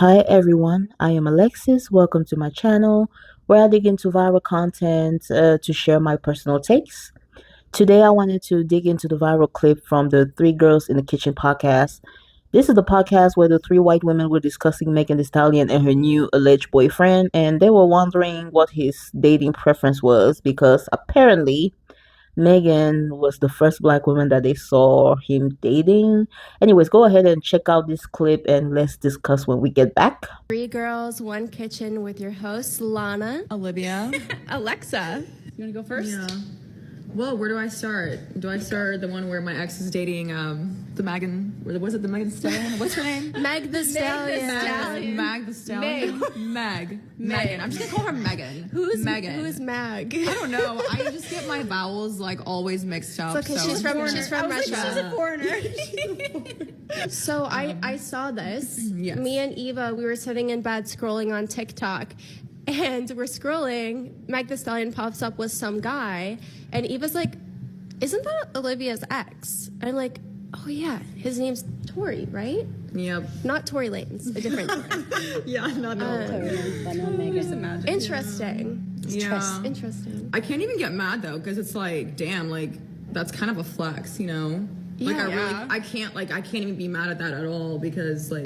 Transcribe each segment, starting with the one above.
Hi everyone, I am Alexis. Welcome to my channel where I dig into viral content to share my personal takes. Today I wanted to dig into the viral clip from the Three Girls in the Kitchen podcast. This is the podcast where the three white women were discussing Megan Thee Stallion and her new alleged boyfriend, and they were wondering what his dating preference was because apparently Megan was the first black woman that they saw him dating. Anyways, go ahead and check out this clip and let's discuss when we get back. Three Girls, One Kitchen with your hosts, Lana, Olivia. Alexa. You want to go first? Yeah. Well, where do I start? Do I start the one where my ex is dating the Megan? Was it the Megan Stallion? What's her name? Meg the Stallion. Meg the Stallion. Megan. I'm just gonna call her Megan. Who's Megan? Who's Mag? I don't know. I just get my vowels like always mixed up. It's okay, so she's from Russia. She's a foreigner. So I saw this. Yes. Me and Eva, we were sitting in bed scrolling on TikTok. And we're scrolling, Meg the Stallion pops up with some guy, and Eva's like, isn't that Olivia's ex? And I'm like, oh yeah, his name's Torrey, right? Yep. Not Tory Lanez, a different Torrey. Yeah. Not Interesting. Yeah. Interesting. I can't even get mad though, because it's like, damn, like that's kind of a flex, you know? Like Yeah. I can't even be mad at that at all because like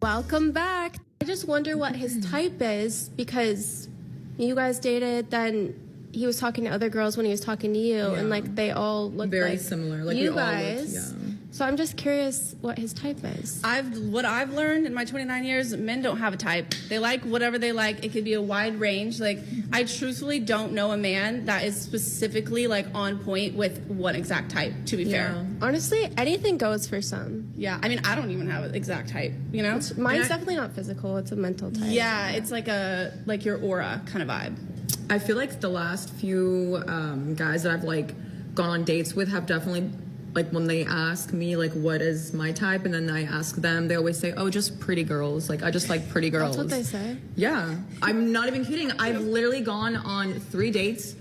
Welcome back. I just wonder what his type is because you guys dated, then he was talking to other girls when he was talking to you, and like they all look very like similar. Like you we all looked, guys. yeah. So I'm just curious what his type is. What I've learned in my 29 years, men don't have a type. They like whatever they like. It could be a wide range. Like, I truthfully don't know a man that is specifically like on point with one exact type, to be fair. Honestly, anything goes for some. Yeah, I mean, I don't even have an exact type, you know? Mine's definitely not physical. It's a mental type. Yeah, it's like your aura kind of vibe. I feel like the last few guys that I've like gone on dates with have definitely like when they ask me like what is my type and then I ask them, they always say, oh, just pretty girls. Like I just like pretty girls. That's what they say. Yeah, I'm not even kidding. I've literally gone on 3 dates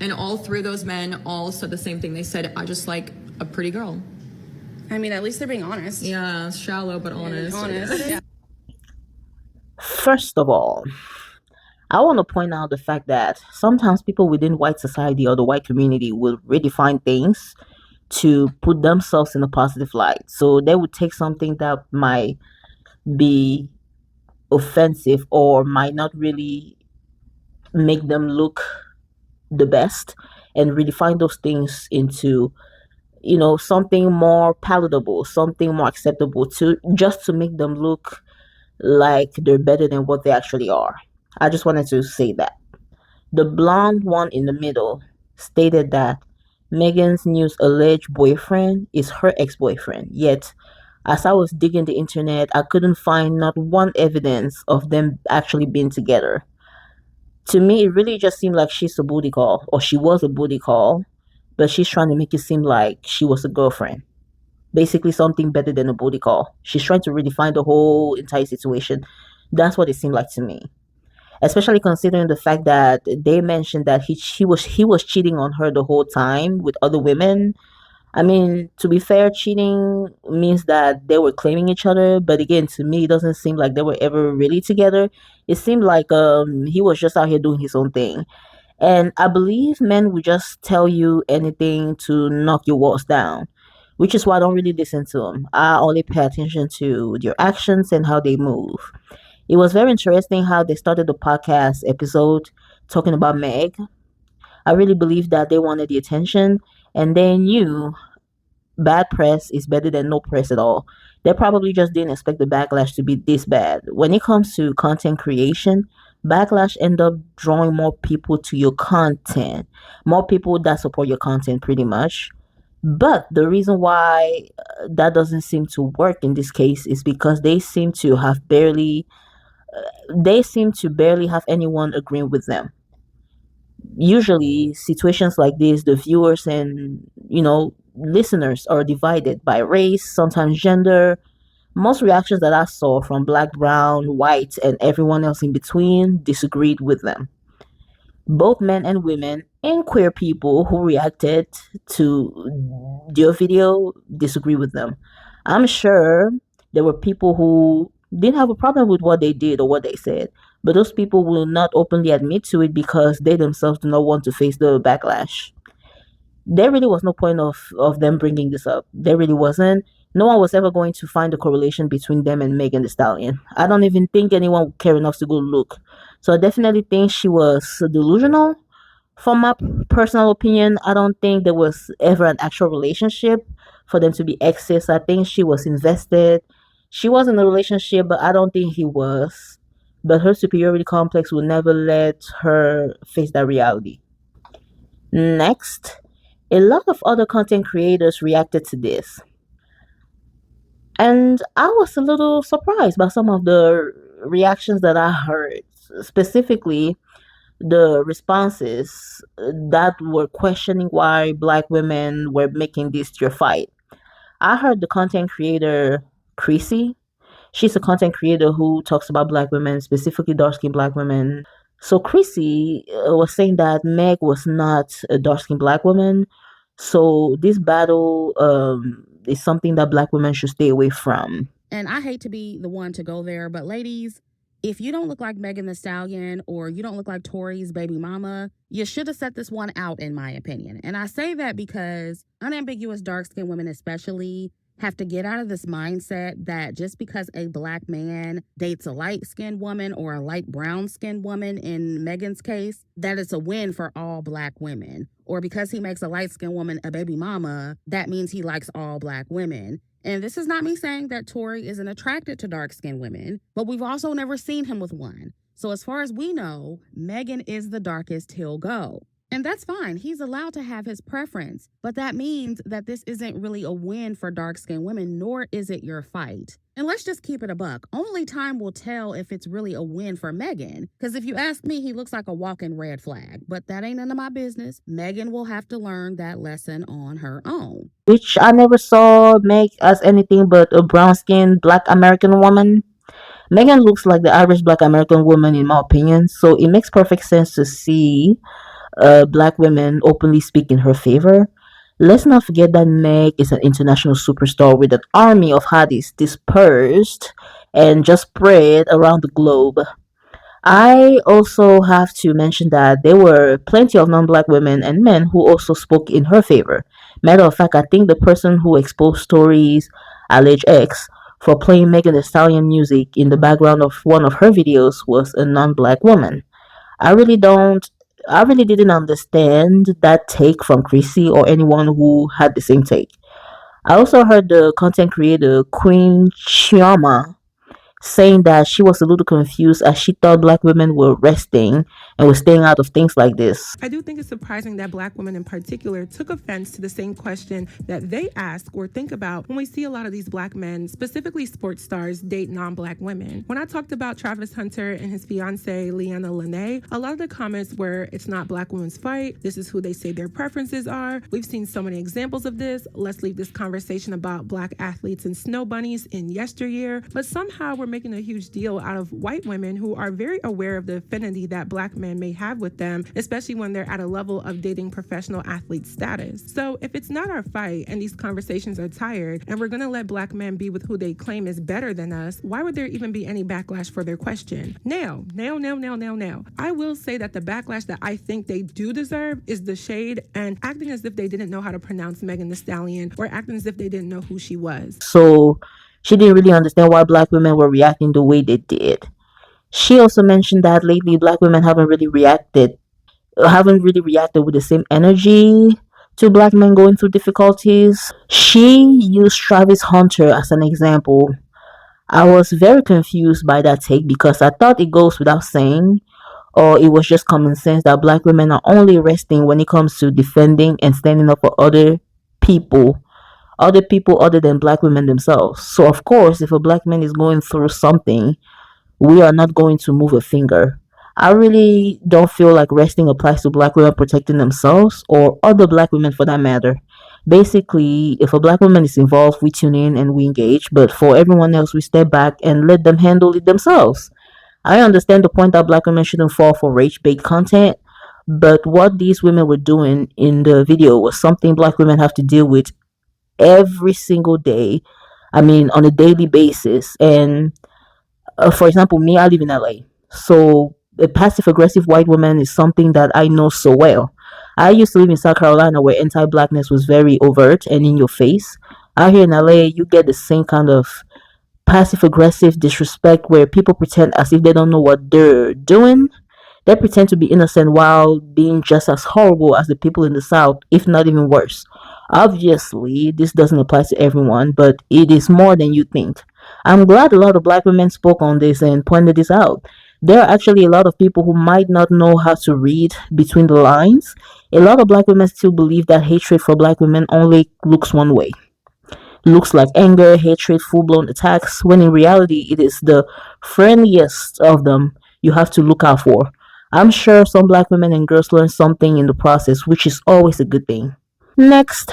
and all 3 of those men all said the same thing. They said, I just like a pretty girl. I mean, at least they're being honest. Yeah, shallow but honest. Yeah. First of all, I want to point out the fact that sometimes people within white society or the white community will redefine things to put themselves in a positive light. So they would take something that might be offensive or might not really make them look the best and redefine those things into something more palatable, something more acceptable to just to make them look like they're better than what they actually are. I just wanted to say that. The blonde one in the middle stated that Megan's new alleged boyfriend is her ex-boyfriend. Yet, as I was digging the internet, I couldn't find not one evidence of them actually being together. To me, it really just seemed like she's a booty call, or she was a booty call, but she's trying to make it seem like she was a girlfriend. Basically, something better than a booty call. She's trying to redefine the whole entire situation. That's what it seemed like to me, especially considering the fact that they mentioned that he was cheating on her the whole time with other women. I mean, to be fair, cheating means that they were claiming each other, but again, to me, it doesn't seem like they were ever really together. It seemed like he was just out here doing his own thing. And I believe men will just tell you anything to knock your walls down, which is why I don't really listen to them. I only pay attention to their actions and how they move. It was very interesting how they started the podcast episode talking about Meg. I really believe that they wanted the attention and they knew bad press is better than no press at all. They probably just didn't expect the backlash to be this bad. When it comes to content creation, backlash end up drawing more people to your content, more people that support your content pretty much. But the reason why that doesn't seem to work in this case is because they seem to barely have anyone agreeing with them. Usually, situations like this, the viewers and listeners are divided by race, sometimes gender. Most reactions that I saw from black, brown, white, and everyone else in between disagreed with them. Both men and women and queer people who reacted to their video disagree with them. I'm sure there were people who didn't have a problem with what they did or what they said, but those people will not openly admit to it because they themselves do not want to face the backlash. There really was no point of them bringing this up. There really wasn't. No one was ever going to find a correlation between them and Megan Thee Stallion. I don't even think anyone would care enough to go look. So I definitely think she was delusional. From my personal opinion, I don't think there was ever an actual relationship for them to be exes. I think she was invested. She was in a relationship, but I don't think he was. But her superiority complex will never let her face that reality. Next, a lot of other content creators reacted to this. And I was a little surprised by some of the reactions that I heard, specifically the responses that were questioning why black women were making this their fight. I heard the content creator Creasy. She's a content creator who talks about black women, specifically dark skinned black women. So Chrissy was saying that Meg was not a dark skinned black woman. So this battle is something that black women should stay away from. And I hate to be the one to go there, but ladies, if you don't look like Megan Thee Stallion or you don't look like Tori's baby mama, you should have set this one out, in my opinion. And I say that because unambiguous dark skinned women, especially, have to get out of this mindset that just because a black man dates a light skinned woman or a light brown skinned woman, in Megan's case, that it's a win for all black women. Or because he makes a light skinned woman a baby mama, that means he likes all black women. And this is not me saying that Torrey isn't attracted to dark skinned women, but we've also never seen him with one. So as far as we know, Megan is the darkest he'll go. And that's fine. He's allowed to have his preference. But that means that this isn't really a win for dark-skinned women, nor is it your fight. And let's just keep it a buck. Only time will tell if it's really a win for Megan. Because if you ask me, he looks like a walking red flag. But that ain't none of my business. Megan will have to learn that lesson on her own. Which I never saw Meg as anything but a brown-skinned black American woman. Megan looks like the average black American woman in my opinion. So it makes perfect sense to see black women openly speak in her favor. Let's not forget that Meg is an international superstar with an army of hotties dispersed and just spread around the globe. I also have to mention that there were plenty of non black women and men who also spoke in her favor. Matter of fact, I think the person who exposed Stories alleged ex for playing Megan Thee Stallion music in the background of one of her videos was a non black woman. I really don't I really didn't understand that take from Chrissy or anyone who had the same take. I also heard the content creator Queen Chioma saying that she was a little confused as she thought black women were resting and were staying out of things like this. I do think it's surprising that black women in particular took offense to the same question that they ask or think about when we see a lot of these black men, specifically sports stars, date non-black women. When I talked about Travis Hunter and his fiancee, Leanna Lene, a lot of the comments were, it's not black women's fight. This is who they say their preferences are. We've seen so many examples of this. Let's leave this conversation about black athletes and snow bunnies in yesteryear. But somehow we're making a huge deal out of white women who are very aware of the affinity that black men may have with them, especially when they're at a level of dating professional athlete status. So if it's not our fight and these conversations are tired and we're going to let black men be with who they claim is better than us, why would there even be any backlash for their question? Now. I will say that the backlash that I think they do deserve is the shade and acting as if they didn't know how to pronounce Megan Thee Stallion or acting as if they didn't know who she was. So she didn't really understand why black women were reacting the way they did. She also mentioned that lately black women haven't really reacted with the same energy to black men going through difficulties. She used Travis Hunter as an example. I was very confused by that take because I thought it goes without saying, or it was just common sense that black women are only resting when it comes to defending and standing up for people other people other than black women themselves. So, of course, if a black man is going through something, we are not going to move a finger. I really don't feel like resting applies to black women protecting themselves or other black women for that matter. Basically, if a black woman is involved, we tune in and we engage, but for everyone else, we step back and let them handle it themselves. I understand the point that black women shouldn't fall for rage bait content, but what these women were doing in the video was something black women have to deal with every single day. I mean, on a daily basis. And For example, me, I live in LA. So a passive aggressive white woman is something that I know so well. I used to live in South Carolina where anti blackness was very overt and in your face. Out here in LA, you get the same kind of passive aggressive disrespect where people pretend as if they don't know what they're doing. They pretend to be innocent while being just as horrible as the people in the South, if not even worse. Obviously, this doesn't apply to everyone, but it is more than you think. I'm glad a lot of black women spoke on this and pointed this out. There are actually a lot of people who might not know how to read between the lines. A lot of black women still believe that hatred for black women only looks one way, looks like anger, hatred, full blown attacks, when in reality, it is the friendliest of them you have to look out for. I'm sure some black women and girls learn something in the process, which is always a good thing. Next,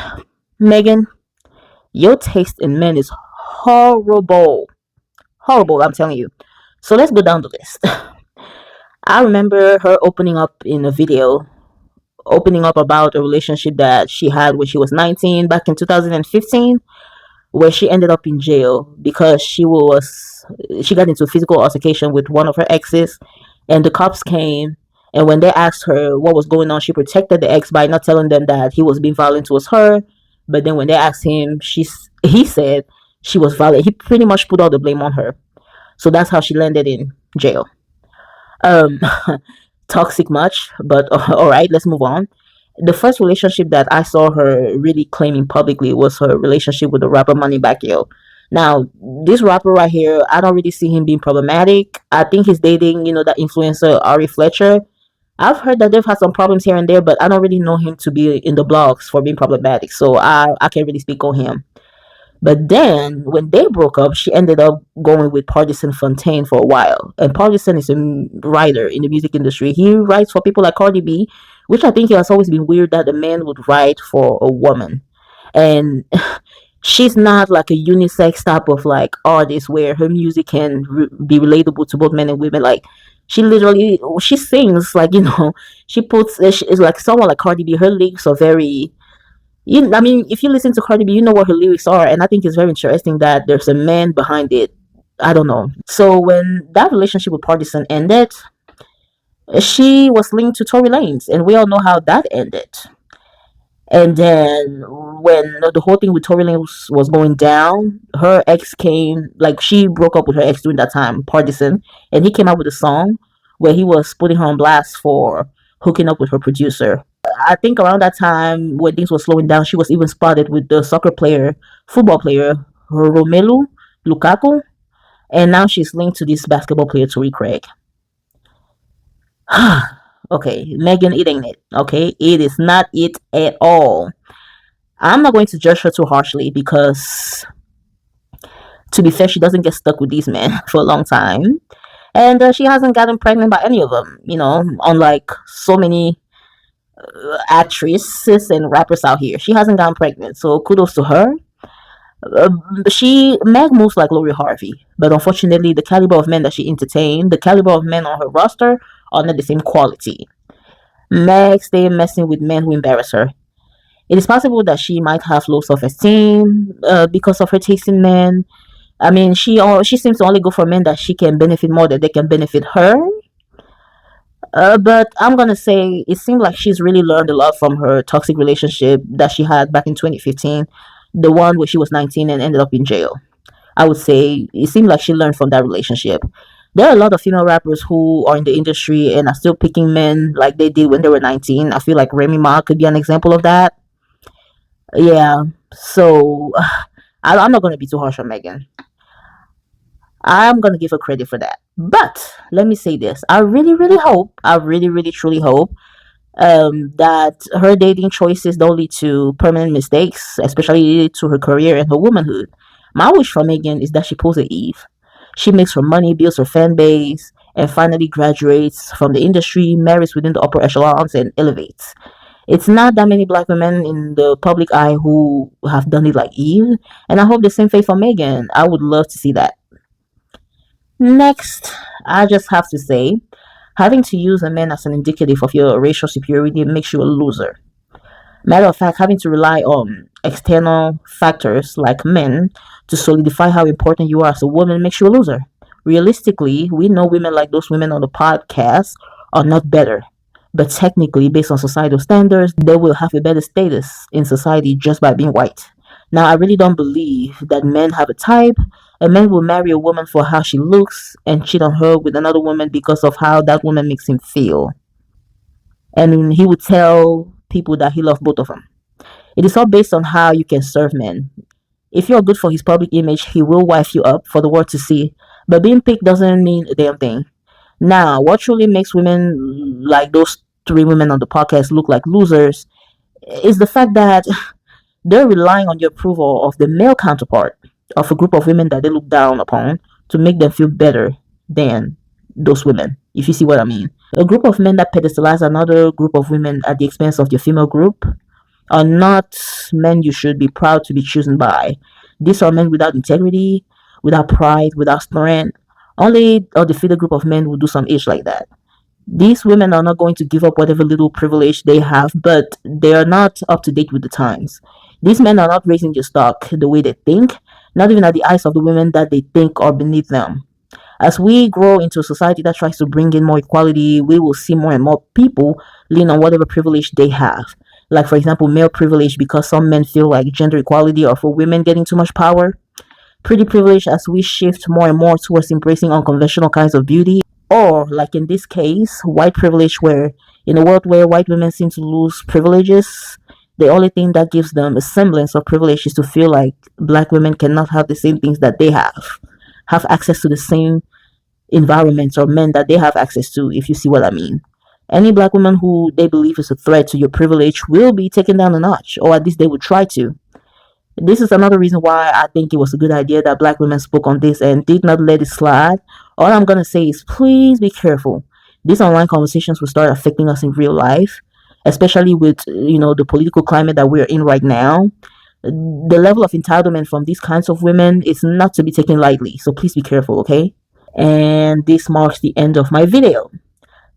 Megan, your taste in men is horrible. Horrible, I'm telling you. So let's go down the list. I remember her opening up in a video, opening up about a relationship that she had when she was 19 back in 2015, where she ended up in jail because she got into a physical altercation with one of her exes, and the cops came. And when they asked her what was going on, she protected the ex by not telling them that he was being violent towards her. But then when they asked him, he said she was violent. He pretty much put all the blame on her. So that's how she landed in jail. Um, Toxic much, but all right, let's move on. The first relationship that I saw her really claiming publicly was her relationship with the rapper Moneybagg Yo. Now, this rapper right here, I don't really see him being problematic. I think he's dating, that influencer Ari Fletcher. I've heard that they've had some problems here and there, but I don't really know him to be in the blogs for being problematic, so I can't really speak on him. But then, when they broke up, she ended up going with Partisan Fontaine for a while. And Partisan is a writer in the music industry. He writes for people like Cardi B, which I think it has always been weird that a man would write for a woman. And she's not like a unisex type of like artist where her music can be relatable to both men and women. Like, she sings like, she puts, it's like someone like Cardi B, her lyrics are very, I mean, if you listen to Cardi B, you know what her lyrics are, and I think it's very interesting that there's a man behind it. I don't know. So when that relationship with Partisan ended, she was linked to Tory Lanez, and we all know how that ended. And then when the whole thing with Tory Lanez was going down, her ex came, like she broke up with her ex during that time, Partisan, and he came out with a song where he was putting her on blast for hooking up with her producer. I think around that time when things were slowing down, she was even spotted with the football player, Romelu Lukaku, and now she's linked to this basketball player, Torrey Craig. Okay, Megan, it ain't it. Okay, it is not it at all. I'm not going to judge her too harshly because, to be fair, she doesn't get stuck with these men for a long time. And she hasn't gotten pregnant by any of them, unlike so many actresses and rappers out here. She hasn't gotten pregnant, so kudos to her. Meg moves like Lori Harvey, but unfortunately, the caliber of men that she entertained, the caliber of men on her roster, are not the same quality. Meg stay messing with men who embarrass her. It is possible that she might have low self-esteem because of her taste in men. I mean, she seems to only go for men that she can benefit more than they can benefit her. But I'm gonna say it seemed like she's really learned a lot from her toxic relationship that she had back in 2015, the one where she was 19 and ended up in jail. I would say it seemed like she learned from that relationship. There are a lot of female rappers who are in the industry and are still picking men like they did when they were 19. I feel like Remy Ma could be an example of that. Yeah, so I'm not gonna be too harsh on Megan. I'm gonna give her credit for that. But let me say this: I really, really hope, I really, really, truly hope, that her dating choices don't lead to permanent mistakes, especially to her career and her womanhood. My wish for Megan is that she pulls a Eve. She makes her money, builds her fan base, and finally graduates from the industry, marries within the upper echelons, and elevates. It's not that many black women in the public eye who have done it like Eve, and I hope the same fate for Megan. I would love to see that. Next, I just have to say, having to use a man as an indicative of your racial superiority makes you a loser. Matter of fact, having to rely on external factors like men to solidify how important you are as a woman makes you a loser. Realistically, we know women like those women on the podcast are not better. But technically, based on societal standards, they will have a better status in society just by being white. Now, I really don't believe that men have a type. A man will marry a woman for how she looks and cheat on her with another woman because of how that woman makes him feel. And he would tell people that he loves both of them. It is all based on how you can serve men. If you're good for his public image, he will wife you up for the world to see. But being picked doesn't mean a damn thing. Now, what truly makes women like those three women on the podcast look like losers is the fact that they're relying on the approval of the male counterpart of a group of women that they look down upon to make them feel better than those women, if you see what I mean. A group of men that pedestalize another group of women at the expense of your female group are not men you should be proud to be chosen by. These are men without integrity, without pride, without strength. Only a defeated group of men would do some ish like that. These women are not going to give up whatever little privilege they have, but they are not up to date with the times. These men are not raising your stock the way they think, not even at the eyes of the women that they think are beneath them. As we grow into a society that tries to bring in more equality, we will see more and more people lean on whatever privilege they have. Like, for example, male privilege because some men feel like gender equality or for women getting too much power. Pretty privilege as we shift more and more towards embracing unconventional kinds of beauty. Or, like in this case, white privilege, where in a world where white women seem to lose privileges, the only thing that gives them a semblance of privilege is to feel like black women cannot have the same things that they have access to the same environments or men that they have access to, if you see what I mean. Any black woman who they believe is a threat to your privilege will be taken down a notch, or at least they would try to. This is another reason why I think it was a good idea that black women spoke on this and did not let it slide. All I'm gonna say is please be careful. These online conversations will start affecting us in real life, especially with the political climate that we're in right now. The level of entitlement from these kinds of women is not to be taken lightly. So please be careful, okay? And this marks the end of my video.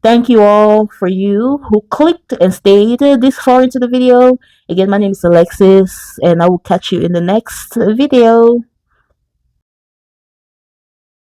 Thank you all for you who clicked and stayed this far into the video. Again, my name is Alexis, and I will catch you in the next video.